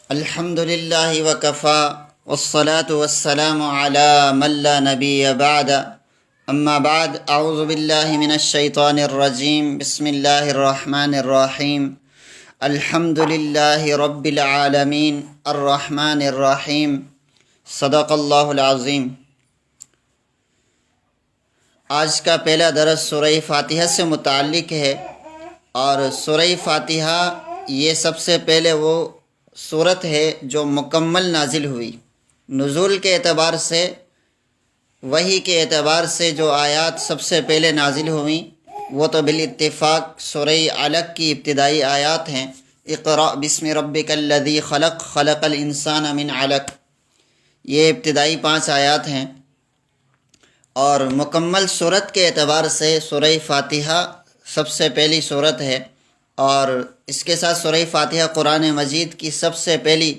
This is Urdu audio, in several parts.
الحمد للہ وکفا والصلاة والسلام علی من لا نبی بعد اما بعد اعوذ باللہ من الشیطان الرجیم بسم اللہ الرحمن الرحیم الحمد للہ رب العالمین الرحمن الرحیم صدق اللہ العظیم۔ آج کا پہلا درس سورہ فاتحہ سے متعلق ہے، اور سورہ فاتحہ یہ سب سے پہلے وہ سورت ہے جو مکمل نازل ہوئی۔ نزول کے اعتبار سے، وحی کے اعتبار سے جو آیات سب سے پہلے نازل ہوئیں وہ تو بالاتفاق سورہ علق کی ابتدائی آیات ہیں۔ اقرأ بسم ربک الذی خلق خلق الانسان من علق، یہ ابتدائی 5 آیات ہیں۔ اور مکمل سورت کے اعتبار سے سورہ فاتحہ سب سے پہلی سورت ہے، اور اس کے ساتھ سورہ فاتحہ قرآن مجید کی سب سے پہلی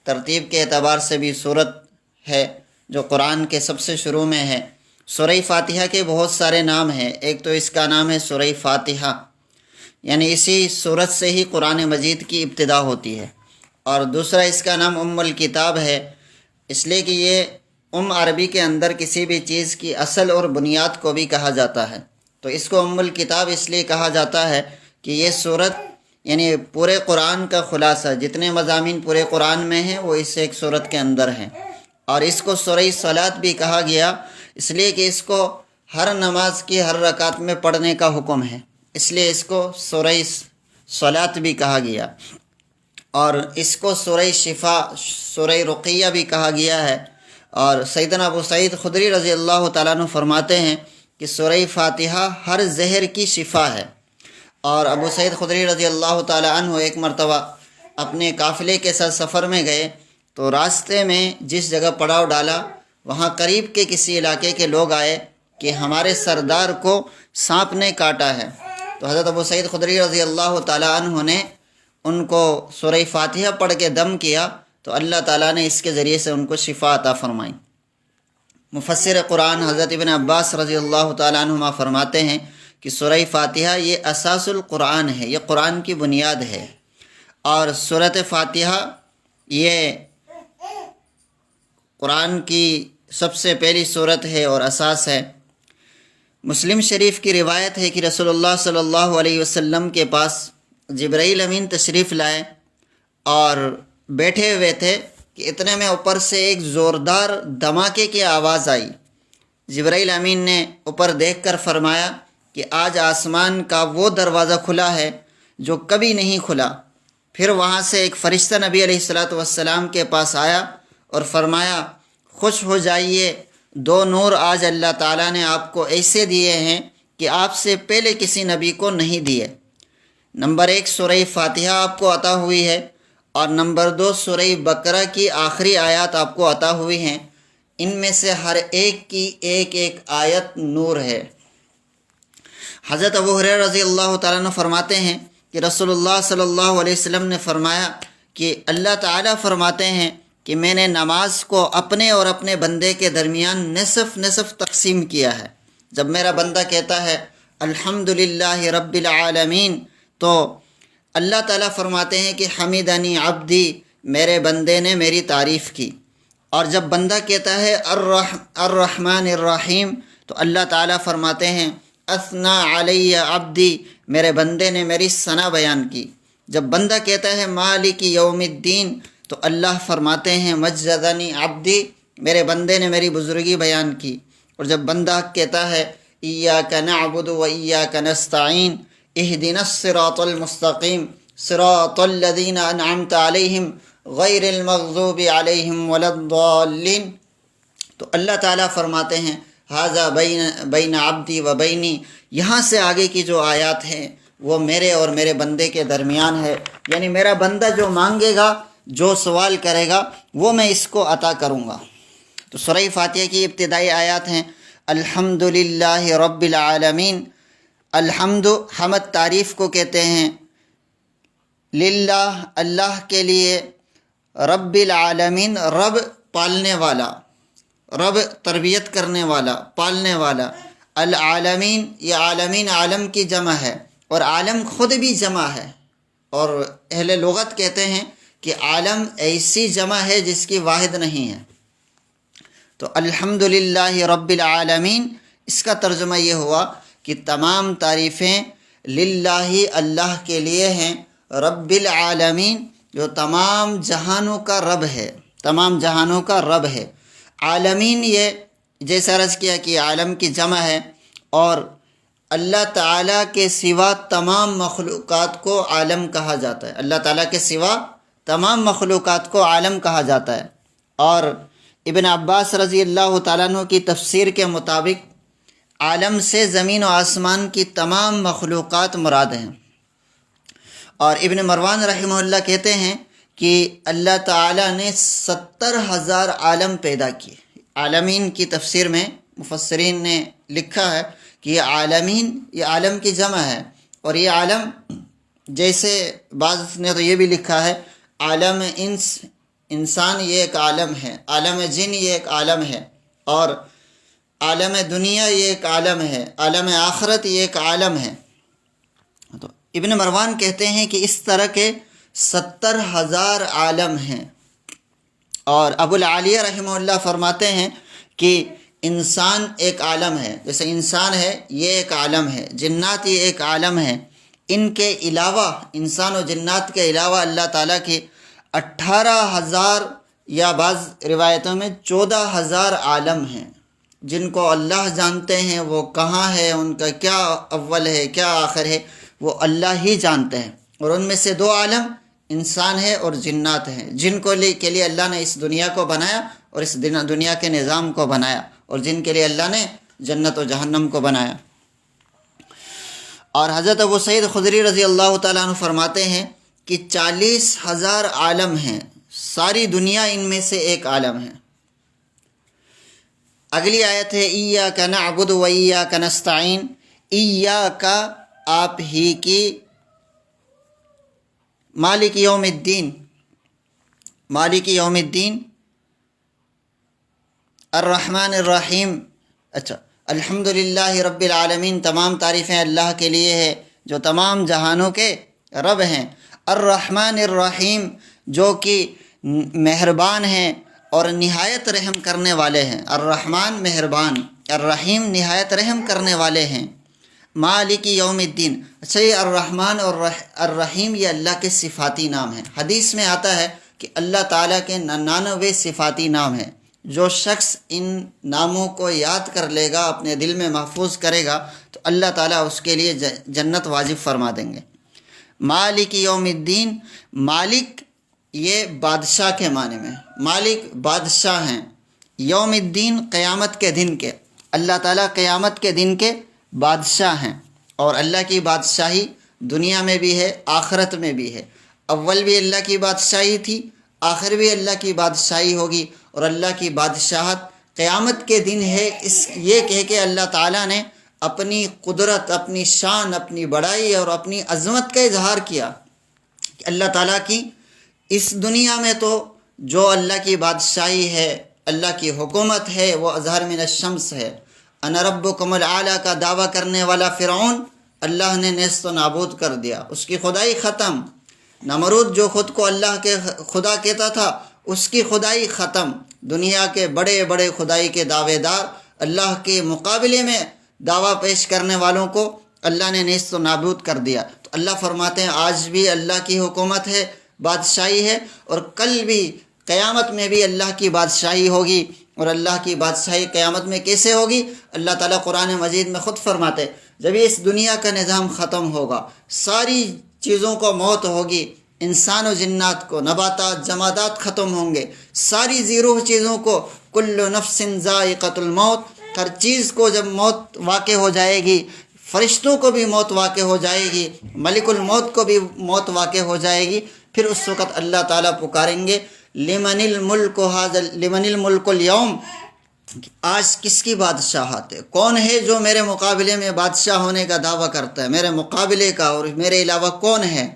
ترتیب کے اعتبار سے بھی سورت ہے جو قرآن کے سب سے شروع میں ہے۔ سورہ فاتحہ کے بہت سارے نام ہیں، ایک تو اس کا نام ہے سورہ فاتحہ، یعنی اسی سورت سے ہی قرآن مجید کی ابتدا ہوتی ہے، اور دوسرا اس کا نام ام الکتاب ہے، اس لیے کہ یہ عربی کے اندر کسی بھی چیز کی اصل اور بنیاد کو بھی کہا جاتا ہے، تو اس کو ام الکتاب اس لیے کہا جاتا ہے کہ یہ سورت یعنی پورے قرآن کا خلاصہ، جتنے مضامین پورے قرآن میں ہیں وہ اس ایک سورت کے اندر ہیں۔ اور اس کو سورہ صلاۃ بھی کہا گیا اس لیے کہ اس کو ہر نماز کی ہر رکعت میں پڑھنے کا حکم ہے، اس لیے اس کو سورہ صلاۃ بھی کہا گیا۔ اور اس کو سورہ شفا، سورہ رقیہ بھی کہا گیا ہے۔ اور سیدنا ابو سعید خدری رضی اللہ تعالیٰ عنہ فرماتے ہیں کہ سورہ فاتحہ ہر زہر کی شفا ہے۔ اور ابو سعید خدری رضی اللہ تعالیٰ عنہ ایک مرتبہ اپنے قافلے کے ساتھ سفر میں گئے، تو راستے میں جس جگہ پڑاؤ ڈالا وہاں قریب کے کسی علاقے کے لوگ آئے کہ ہمارے سردار کو سانپ نے کاٹا ہے، تو حضرت ابو سعید خدری رضی اللہ تعالیٰ عنہ نے ان کو سورہ فاتحہ پڑھ کے دم کیا، تو اللہ تعالیٰ نے اس کے ذریعے سے ان کو شفا عطا فرمائی۔ مفسر قرآن حضرت ابن عباس رضی اللہ تعالیٰ عنہما فرماتے ہیں کہ سورہ فاتحہ یہ اساس القرآن ہے، یہ قرآن کی بنیاد ہے، اور سورۃ فاتحہ یہ قرآن کی سب سے پہلی سورت ہے اور اساس ہے۔ مسلم شریف کی روایت ہے کہ رسول اللہ صلی اللہ علیہ وسلم کے پاس جبرائیل امین تشریف لائے اور بیٹھے ہوئے تھے کہ اتنے میں اوپر سے ایک زوردار دھماکے کی آواز آئی۔ جبرائیل امین نے اوپر دیکھ کر فرمایا کہ آج آسمان کا وہ دروازہ کھلا ہے جو کبھی نہیں کھلا۔ پھر وہاں سے ایک فرشتہ نبی علیہ الصلاۃ والسلام کے پاس آیا اور فرمایا، خوش ہو جائیے، 2 نور آج اللہ تعالیٰ نے آپ کو ایسے دیے ہیں کہ آپ سے پہلے کسی نبی کو نہیں دیے۔ نمبر 1 سورہ فاتحہ آپ کو عطا ہوئی ہے، اور نمبر 2 سورہ بقرہ کی آخری آیات آپ کو عطا ہوئی ہیں۔ ان میں سے ہر ایک کی ایک ایک آیت نور ہے۔ حضرت ابو ہریرہ رضی اللہ تعالیٰ عنہ فرماتے ہیں کہ رسول اللہ صلی اللہ علیہ وسلم نے فرمایا کہ اللہ تعالیٰ فرماتے ہیں کہ میں نے نماز کو اپنے اور اپنے بندے کے درمیان نصف نصف تقسیم کیا ہے۔ جب میرا بندہ کہتا ہے الحمدللہ رب العالمین، تو اللہ تعالیٰ فرماتے ہیں کہ حمیدنی عبدی، میرے بندے نے میری تعریف کی۔ اور جب بندہ کہتا ہے الرحمن الرحیم، تو اللہ تعالیٰ فرماتے ہیں اثنا علی عبدی، میرے بندے نے میری ثنا بیان کی۔ جب بندہ کہتا ہے مالک یوم الدین، تو اللہ فرماتے ہیں مجدنی عبدی، میرے بندے نے میری بزرگی بیان کی۔ اور جب بندہ کہتا ہے ایاک نعبد و ایاک نستعین اہدنا الصراط المستقیم صراط الذین انعمت علیہم غیر المغضوب علیہم ولا الضالین، تو اللہ تعالیٰ فرماتے ہیں ھذا بین عبدی و بینی، یہاں سے آگے کی جو آیات ہیں وہ میرے اور میرے بندے کے درمیان ہے، یعنی میرا بندہ جو مانگے گا، جو سوال کرے گا، وہ میں اس کو عطا کروں گا۔ تو سورہ فاتحہ کی ابتدائی آیات ہیں الحمدللہ رب العالمین۔ الحمد، حمد تعریف کو کہتے ہیں، للہ اللہ کے لیے، رب العالمین رب پالنے والا، رب تربیت کرنے والا، پالنے والا۔ العالمین، یہ عالمین عالم کی جمع ہے، اور عالم خود بھی جمع ہے، اور اہل لغت کہتے ہیں کہ عالم ایسی جمع ہے جس کی واحد نہیں ہے۔ تو الحمدللہ رب العالمین، اس کا ترجمہ یہ ہوا کہ تمام تعریفیں للہ اللہ کے لیے ہیں، رب العالمین جو تمام جہانوں کا رب ہے، تمام جہانوں کا رب ہے۔ عالمین یہ جیسا عرض کیا کہ عالم کی جمع ہے، اور اللہ تعالیٰ کے سوا تمام مخلوقات کو عالم کہا جاتا ہے، اللہ تعالیٰ کے سوا تمام مخلوقات کو عالم کہا جاتا ہے۔ اور ابن عباس رضی اللہ تعالیٰ عنہ کی تفسیر کے مطابق عالم سے زمین و آسمان کی تمام مخلوقات مراد ہیں۔ اور ابن مروان رحمہ اللہ کہتے ہیں کہ اللہ تعالیٰ نے 70,000 عالم پیدا کیے۔ عالمین کی تفسیر میں مفسرین نے لکھا ہے کہ یہ عالمین، یہ عالم کی جمع ہے، اور یہ عالم جیسے بعض نے تو یہ بھی لکھا ہے عالم انسان یہ ایک عالم ہے، عالم جن یہ ایک عالم ہے، اور عالم دنیا یہ ایک عالم ہے، عالم آخرت یہ ایک عالم ہے۔ تو ابن مروان کہتے ہیں کہ اس طرح کے 70,000 عالم ہیں۔ اور ابو العالیہ رحمہ اللہ فرماتے ہیں کہ انسان ایک عالم ہے، جیسے انسان ہے یہ ایک عالم ہے، جنات یہ ایک عالم ہے۔ ان کے علاوہ، انسان و جنات کے علاوہ اللہ تعالیٰ کے 18,000 یا بعض روایتوں میں 14,000 عالم ہیں جن کو اللہ جانتے ہیں، وہ کہاں ہے، ان کا کیا اول ہے کیا آخر ہے، وہ اللہ ہی جانتے ہیں۔ اور ان میں سے 2 عالم انسان ہے اور جنات ہیں، جن کو کے لیے اللہ نے اس دنیا کو بنایا اور اس دنیا کے نظام کو بنایا، اور جن کے لیے اللہ نے جنت و جہنم کو بنایا۔ اور حضرت ابو سعید خدری رضی اللہ تعالیٰ عنہ فرماتے ہیں کہ 40,000 عالم ہیں، ساری دنیا ان میں سے ایک عالم ہے۔ اگلی آیت ہے ایاک نعبد و ایاک نستعین، ایاک آپ ہی کی، مالک یوم الدین، مالک یوم الدین، الرحمن الرحیم۔ اچھا، الحمدللہ رب العالمین، تمام تعریفیں اللہ کے لیے ہے جو تمام جہانوں کے رب ہیں۔ الرحمن الرحیم، جو کہ مہربان ہیں اور نہایت رحم کرنے والے ہیں۔ الرحمن مہربان، الرحیم نہایت رحم کرنے والے ہیں۔ مالک یوم الدین، اچھا یہ الرحمن اور الرحیم یہ اللہ کے صفاتی نام ہیں۔ حدیث میں آتا ہے کہ اللہ تعالیٰ کے 99 صفاتی نام ہیں۔ جو شخص ان ناموں کو یاد کر لے گا، اپنے دل میں محفوظ کرے گا، تو اللہ تعالیٰ اس کے لیے جنت واجب فرما دیں گے۔ مالک یوم الدین، مالک یہ بادشاہ کے معنی میں، مالک بادشاہ ہیں۔ یوم الدین قیامت کے دن کے، اللہ تعالیٰ قیامت کے دن کے بادشاہ ہیں، اور اللہ کی بادشاہی دنیا میں بھی ہے، آخرت میں بھی ہے۔ اول بھی اللہ کی بادشاہی تھی، آخر بھی اللہ کی بادشاہی ہوگی، اور اللہ کی بادشاہت قیامت کے دن ہے۔ یہ کہہ کے اللہ تعالیٰ نے اپنی قدرت، اپنی شان، اپنی بڑائی اور اپنی عظمت کا اظہار کیا کہ اللہ تعالیٰ کی اس دنیا میں تو جو اللہ کی بادشاہی ہے، اللہ کی حکومت ہے، وہ اظہر من الشمس ہے۔ انا ربکم الاعلیٰ کا دعویٰ کرنے والا فرعون اللہ نے نیست و نابود کر دیا، اس کی خدائی ختم۔ نمرود جو خود کو اللہ کے خدا کہتا تھا، اس کی خدائی ختم۔ دنیا کے بڑے بڑے خدائی کے دعوے دار، اللہ کے مقابلے میں دعویٰ پیش کرنے والوں کو اللہ نے نیست و نابود کر دیا۔ تو اللہ فرماتے ہیں آج بھی اللہ کی حکومت ہے، بادشاہی ہے، اور کل بھی قیامت میں بھی اللہ کی بادشاہی ہوگی۔ اور اللہ کی بادشاہی قیامت میں کیسے ہوگی؟ اللہ تعالیٰ قرآن مجید میں خود فرماتے جب اس دنیا کا نظام ختم ہوگا، ساری چیزوں کو موت ہوگی، انسان و جنات کو، نباتات جمادات ختم ہوں گے، ساری زیروح چیزوں کو، کل نفس ذائقۃ الموت، ہر چیز کو جب موت واقع ہو جائے گی، فرشتوں کو بھی موت واقع ہو جائے گی، ملک الموت کو بھی موت واقع ہو جائے گی، پھر اس وقت اللہ تعالیٰ پکاریں گے لمن الملک اليوم، آج کس کی بادشاہت ہے؟ کون ہے جو میرے مقابلے میں بادشاہ ہونے کا دعویٰ کرتا ہے؟ میرے مقابلے کا اور میرے علاوہ کون ہے؟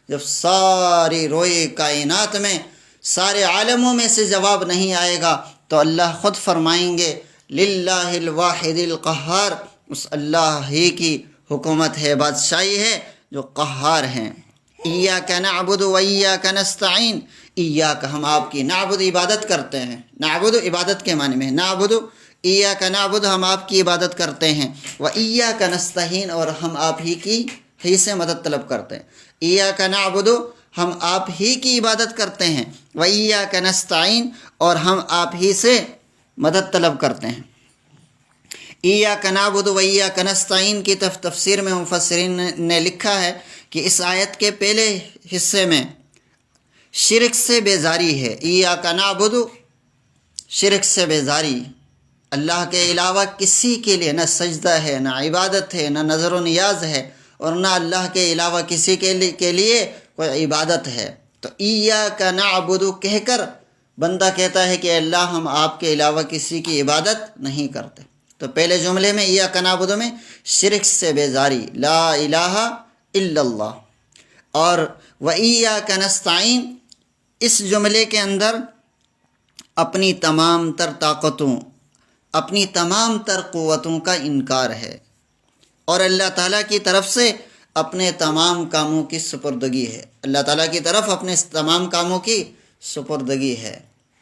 جب ساری روئے کائنات میں، سارے عالموں میں سے جواب نہیں آئے گا تو اللہ خود فرمائیں گے للہ الواحد القہار، اس اللہ ہی کی حکومت ہے، بادشاہی ہے جو قہار ہیں۔ ایاک نعبد و ایاک نستعین، ایاک ہم آپ کی، نعبد عبادت کرتے ہیں، نعبد عبادت کے معنی میں ہے، نعبد ایاک نعبد ہم آپ کی عبادت کرتے ہیں، و ایاک نستعین اور ہم آپ ہی سے مدد طلب کرتے ہیں، ایاک نعبد ہم آپ ہی کی عبادت کرتے ہیں، و ایاک نستعین اور ہم آپ ہی سے مدد طلب کرتے ہیں۔ ایاک نعبد و ایاک نستعین کی تفسیر میں مفسرین نے لکھا ہے کہ اس آیت کے پہلے حصے میں شرک سے بیزاری ہے، ایاک نعبد شرک سے بیزاری، اللہ کے علاوہ کسی کے لیے نہ سجدہ ہے، نہ عبادت ہے، نہ نظر و نیاز ہے، اور نہ اللہ کے علاوہ کسی کے لیے کوئی عبادت ہے۔ تو ایاک نعبد کہہ کر بندہ کہتا ہے کہ اللہ ہم آپ کے علاوہ کسی کی عبادت نہیں کرتے۔ تو پہلے جملے میں ایاک نعبد میں شرک سے بیزاری، لا الہ الا اللہ، اور و ایاک نستعین اس جملے کے اندر اپنی تمام تر طاقتوں، اپنی تمام تر قوتوں کا انکار ہے، اور اللہ تعالیٰ کی طرف سے اپنے تمام کاموں کی سپردگی ہے، اللہ تعالیٰ کی طرف اپنے تمام کاموں کی سپردگی ہے،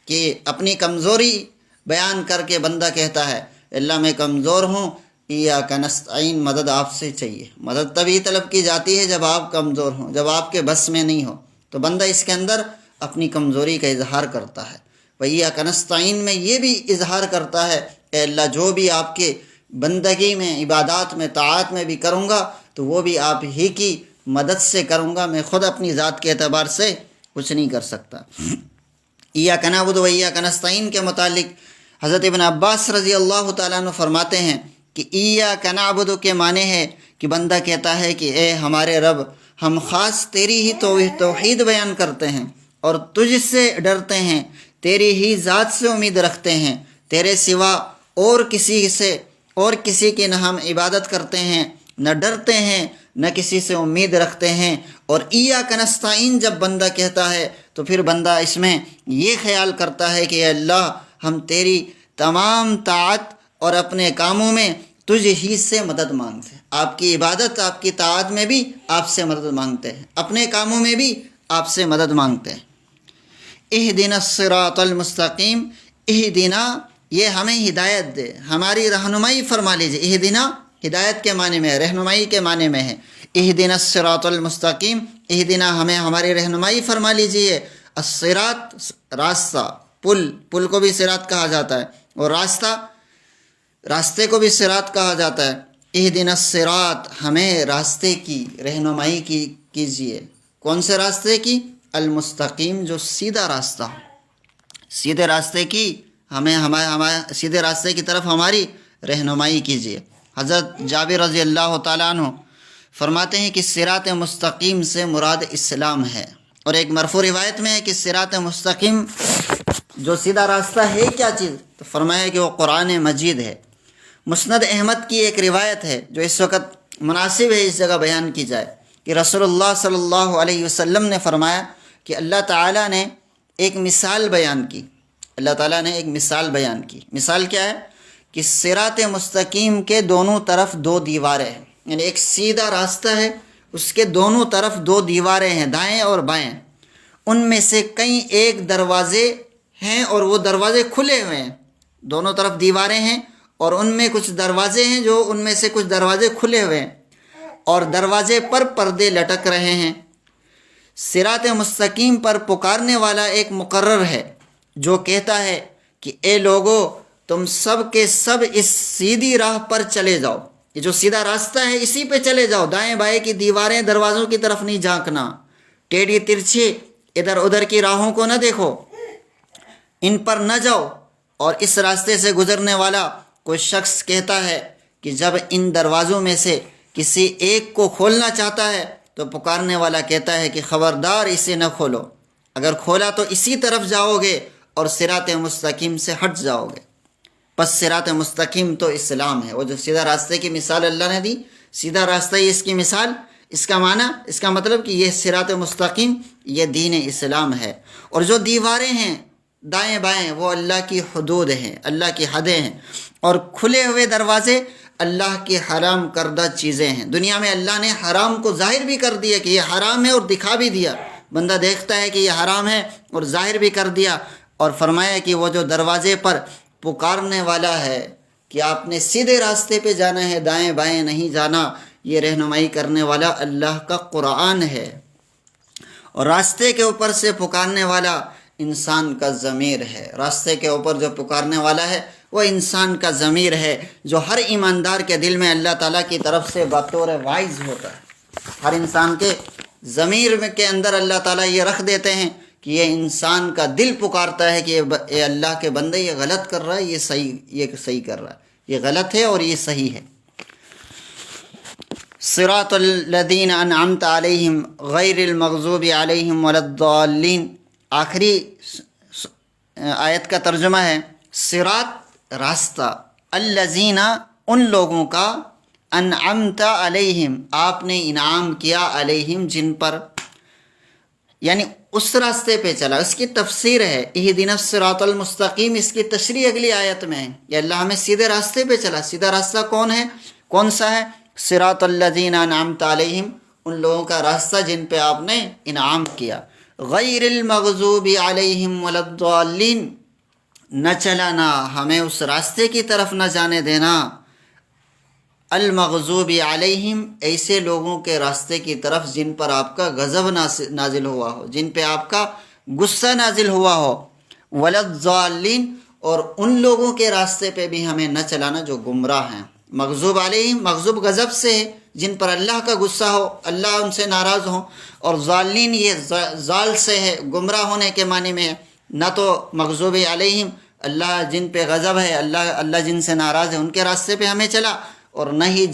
کہ اپنی کمزوری بیان کر کے بندہ کہتا ہے اللہ میں کمزور ہوں، ایاک نستعین مدد آپ سے چاہیے۔ مدد تبھی طلب کی جاتی ہے جب آپ کمزور ہوں، جب آپ کے بس میں نہیں ہو، تو بندہ اس کے اندر اپنی کمزوری کا اظہار کرتا ہے۔ وَإِيَّاكَ نَسْتَعِينُ میں یہ بھی اظہار کرتا ہے اے اللہ جو بھی آپ کے بندگی میں، عبادات میں، طاعات میں بھی کروں گا تو وہ بھی آپ ہی کی مدد سے کروں گا، میں خود اپنی ذات کے اعتبار سے کچھ نہیں کر سکتا۔ ایاک نعبد و ایاک نستعین کے متعلق حضرت ابن عباس رضی اللہ تعالیٰ عنہ فرماتے ہیں کہ ایاک نعبد کے معنی ہے کہ بندہ کہتا ہے کہ اے ہمارے رب، ہم خاص تیری ہی توحید بیان کرتے ہیں اور تجھ سے ڈرتے ہیں، تیری ہی ذات سے امید رکھتے ہیں، تیرے سوا اور کسی کی نہ ہم عبادت کرتے ہیں، نہ ڈرتے ہیں، نہ کسی سے امید رکھتے ہیں۔ اور ایاک نستعین جب بندہ کہتا ہے تو پھر بندہ اس میں یہ خیال کرتا ہے کہ اے اللہ ہم تیری تمام طاعت اور اپنے کاموں میں تجھ ہی سے مدد مانگتے ہیں، آپ کی عبادت، آپ کی طاعت میں بھی آپ سے مدد مانگتے ہیں، اپنے کاموں میں بھی آپ سے مدد مانگتے ہیں۔ اہدنا الصراط المستقیم، اہدنا یہ ہمیں ہدایت دے، ہماری رہنمائی فرما لیجیے۔ اہدنا ہدایت کے معنی میں ہے، رہنمائی کے معنی میں ہے۔ اہدنا الصراط المستقیم، اہدنا ہمیں ہماری رہنمائی فرما لیجیے۔ الصراط راستہ، پل کو بھی صراط کہا جاتا ہے، اور راستے کو بھی صراط کہا جاتا ہے۔ اہدنا الصراط ہمیں راستے کی رہنمائی کیجیے، کون سے راستے کی؟ المستقیم جو سیدھا راستہ، سیدھے راستے کی سیدھے راستے کی طرف ہماری رہنمائی کیجیے۔ حضرت جابر رضی اللہ تعالیٰ عنہ فرماتے ہیں کہ صراط مستقیم سے مراد اسلام ہے، اور ایک مرفوع روایت میں ہے کہ صراط مستقیم جو سیدھا راستہ ہے کیا چیز؟ تو فرمایا کہ وہ قرآن مجید ہے۔ مسند احمد کی ایک روایت ہے جو اس وقت مناسب ہے اس جگہ بیان کی جائے، کہ رسول اللہ صلی اللہ علیہ وسلم نے فرمایا کہ اللہ تعالیٰ نے ایک مثال بیان کی، اللہ تعالیٰ نے ایک مثال بیان کی۔ مثال کیا ہے؟ کہ صراط مستقیم کے دونوں طرف دو دیواریں ہیں، یعنی ایک سیدھا راستہ ہے، اس کے دونوں طرف دو دیواریں ہیں، دائیں اور بائیں، ان میں سے کئی ایک دروازے ہیں اور وہ دروازے کھلے ہوئے ہیں، دونوں طرف دیواریں ہیں اور ان میں کچھ دروازے ہیں جو ان میں سے کچھ دروازے کھلے ہوئے ہیں، اور دروازے پر پردے لٹک رہے ہیں۔ صراط مستقیم پر پکارنے والا ایک مقرر ہے جو کہتا ہے کہ اے لوگو تم سب کے سب اس سیدھی راہ پر چلے جاؤ، یہ جو سیدھا راستہ ہے اسی پہ چلے جاؤ، دائیں بائیں کی دیواریں دروازوں کی طرف نہیں جھانکنا، ٹیڑھی ترچھی ادھر ادھر کی راہوں کو نہ دیکھو، ان پر نہ جاؤ۔ اور اس راستے سے گزرنے والا کوئی شخص کہتا ہے کہ جب ان دروازوں میں سے کسی ایک کو کھولنا چاہتا ہے تو پکارنے والا کہتا ہے کہ خبردار اسے نہ کھولو، اگر کھولا تو اسی طرف جاؤ گے اور صراط مستقیم سے ہٹ جاؤ گے۔ پس صراط مستقیم تو اسلام ہے، وہ جو سیدھا راستے کی مثال اللہ نے دی، سیدھا راستہ ہی اس کی مثال، اس کا معنی، اس کا مطلب کہ یہ صراط مستقیم یہ دین اسلام ہے، اور جو دیواریں ہیں دائیں بائیں وہ اللہ کی حدود ہیں، اللہ کی حدیں ہیں، اور کھلے ہوئے دروازے اللہ کی حرام کردہ چیزیں ہیں۔ دنیا میں اللہ نے حرام کو ظاہر بھی کر دیا کہ یہ حرام ہے اور دکھا بھی دیا، بندہ دیکھتا ہے کہ یہ حرام ہے اور ظاہر بھی کر دیا، اور فرمایا کہ وہ جو دروازے پر پکارنے والا ہے کہ آپ نے سیدھے راستے پہ جانا ہے، دائیں بائیں نہیں جانا، یہ رہنمائی کرنے والا اللہ کا قرآن ہے۔ اور راستے کے اوپر سے پکارنے والا انسان کا ضمیر ہے، راستے کے اوپر جو پکارنے والا ہے وہ انسان کا ضمیر ہے، جو ہر ایماندار کے دل میں اللہ تعالیٰ کی طرف سے بطور واعظ ہوتا ہے۔ ہر انسان کے ضمیر کے اندر اللہ تعالیٰ یہ رکھ دیتے ہیں کہ یہ انسان کا دل پکارتا ہے کہ یہ اللہ کے بندے یہ غلط کر رہا ہے، یہ صحیح کر رہا ہے، یہ غلط ہے اور یہ صحیح ہے۔ صراط الذین انعمت علیہم غیر المغضوب علیہم ولا الضالین، آخری آیت کا ترجمہ ہے صراط راستہ، الذین ان لوگوں کا، انعمت علیہم آپ نے انعام کیا، علیہم جن پر، یعنی اس راستے پہ چلا۔ اس کی تفسیر ہے اہدنا الصراط المستقیم، اس کی تشریح اگلی آیت میں ہے کہ اللہ ہمیں سیدھے راستے پہ چلا۔ سیدھا راستہ کون سا ہے؟ صراط الذین انعمت علیہم، ان لوگوں کا راستہ جن پہ آپ نے انعام کیا۔ غیر المغضوب علیہم ولا الضالین، نہ چلانا ہمیں اس راستے کی طرف نہ جانے دینا، المغضوب علیہم ایسے لوگوں کے راستے کی طرف جن پر آپ کا غضب نازل ہوا ہو، جن پہ آپ کا غصہ نازل ہوا ہو، ولا الضالین اور ان لوگوں کے راستے پہ بھی ہمیں نہ چلانا جو گمراہ ہیں۔ مغضوب علیہم، مغضوب غضب سے ہے، جن پر اللہ کا غصہ ہو، اللہ ان سے ناراض ہو، اور ضالین یہ ضال سے ہے، گمراہ ہونے کے معنی میں ہے۔ نہ تو مغضوب علیہم اللہ جن پہ غضب ہے، اللہ جن سے ناراض ہے ان کے راستے پہ ہمیں چلا، اور نہ ہی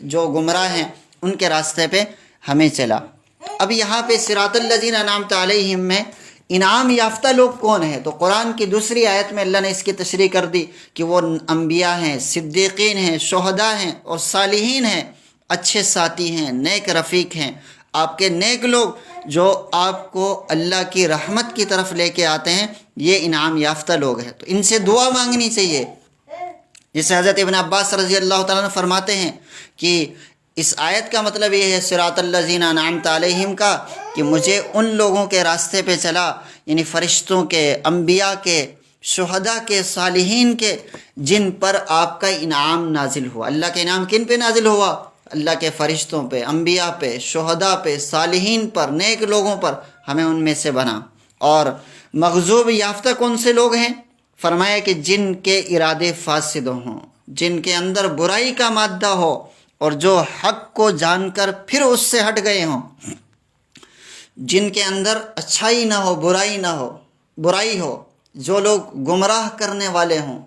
جو گمراہ ہیں ان کے راستے پہ ہمیں چلا۔ اب یہاں پہ صراط الذین انعمت علیہم میں انعام یافتہ لوگ کون ہیں؟ تو قرآن کی دوسری آیت میں اللہ نے اس کی تشریح کر دی کہ وہ انبیاء ہیں، صدیقین ہیں، شہداء ہیں اور صالحین ہیں، اچھے ساتھی ہیں، نیک رفیق ہیں، آپ کے نیک لوگ جو آپ کو اللہ کی رحمت کی طرف لے کے آتے ہیں، یہ انعام یافتہ لوگ ہیں۔ تو ان سے دعا مانگنی چاہیے، جسے حضرت ابن عباس رضی اللہ تعالیٰ عنہ فرماتے ہیں کہ اس آیت کا مطلب یہ ہے صراط الذین انعمت علیہم کا، کہ مجھے ان لوگوں کے راستے پہ چلا، یعنی فرشتوں کے، انبیاء کے، شہداء کے، صالحین کے، جن پر آپ کا انعام نازل ہوا۔ اللہ کا انعام کن پہ نازل ہوا؟ اللہ کے فرشتوں پہ، انبیاء پہ، شہداء پہ، صالحین پر، نیک لوگوں پر، ہمیں ان میں سے بنا۔ اور مغضوب یافتہ کون سے لوگ ہیں؟ فرمایا کہ جن کے ارادے فاسد ہوں، جن کے اندر برائی کا مادہ ہو، اور جو حق کو جان کر پھر اس سے ہٹ گئے ہوں، جن کے اندر اچھائی نہ ہو، برائی ہو، جو لوگ گمراہ کرنے والے ہوں،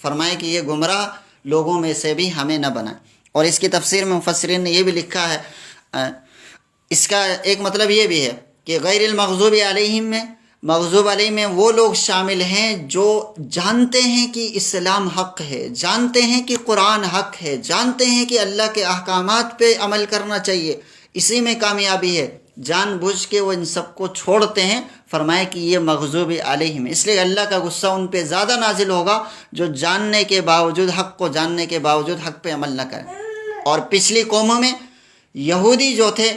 فرمائے کہ یہ گمراہ لوگوں میں سے بھی ہمیں نہ بنائیں۔ اور اس کی تفسیر میں مفسرین نے یہ بھی لکھا ہے، اس کا ایک مطلب یہ بھی ہے کہ غیر المغضوب علیہم میں، مغضوب علیہ میں وہ لوگ شامل ہیں جو جانتے ہیں کہ اسلام حق ہے، جانتے ہیں کہ قرآن حق ہے، جانتے ہیں کہ اللہ کے احکامات پہ عمل کرنا چاہیے، اسی میں کامیابی ہے، جان بوجھ کے وہ ان سب کو چھوڑتے ہیں۔ فرمائے کہ یہ مغضوب علیہم، اس لیے اللہ کا غصہ ان پہ زیادہ نازل ہوگا جو جاننے کے باوجود، حق کو جاننے کے باوجود حق پہ عمل نہ کریں۔ اور پچھلی قوموں میں یہودی جو تھے،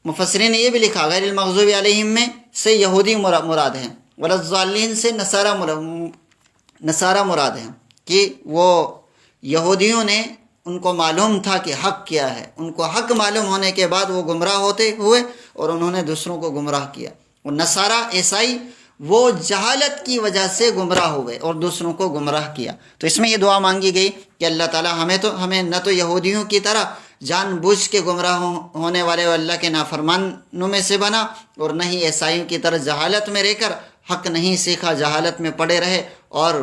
مفسرین نے یہ بھی لکھا غیر المغضوب علیہم میں سے یہودی مراد ہیں، ولا الضالین سے نصارہ مراد ہیں، کہ وہ یہودیوں نے، ان کو معلوم تھا کہ حق کیا ہے، ان کو حق معلوم ہونے کے بعد وہ گمراہ ہوتے ہوئے اور انہوں نے دوسروں کو گمراہ کیا۔ وہ نصارہ، عیسائی، وہ جہالت کی وجہ سے گمراہ ہوئے اور دوسروں کو گمراہ کیا۔ تو اس میں یہ دعا مانگی گئی کہ اللہ تعالیٰ ہمیں نہ تو یہودیوں کی طرح جان بوجھ کے گمراہ ہونے والے اللہ کے نافرمانوں میں سے بنا، اور نہ ہی عیسائیوں کی طرح جہالت میں رہ کر حق نہیں سیکھا، جہالت میں پڑے رہے اور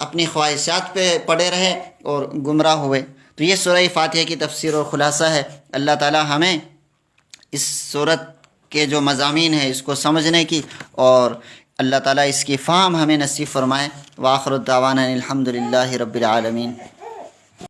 اپنی خواہشات پہ پڑے رہے اور گمراہ ہوئے۔ تو یہ سورہ فاتحہ کی تفسیر اور خلاصہ ہے۔ اللہ تعالیٰ ہمیں اس سورت کے جو مضامین ہیں اس کو سمجھنے کی، اور اللہ تعالیٰ اس کی فہم ہمیں نصیب فرمائے۔ وآخر الدعوانا الحمد للہ رب العالمین۔